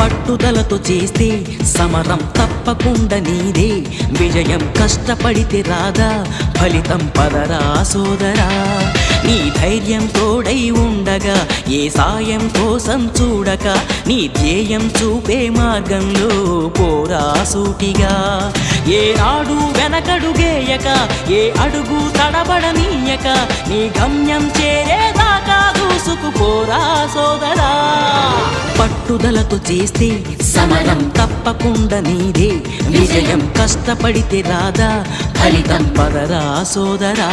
పట్టుదలతో చేస్తే సమరం తప్పకుండా నీదే, విజయం కష్టపడితే రాదా ఫలితం పదరా సోదరా. నీ ధైర్యం తోడై ఉండగా ఏ సాయం కోసం చూడక, నీ ధ్యేయం చూపే మార్గంలో పోరా సూటిగా. ఏ నాడు వెనకడుగేయక, ఏ అడుగు తడబడనీయక, నీ గమ్యం చేరేదాకా దూసుకుపోరా సోదరా. పట్టుదలతో చేస్తే సమరం తప్పకుండా నీదే, విజయం కష్టపడితే రాదా ఫలితం పదరా సోదరా.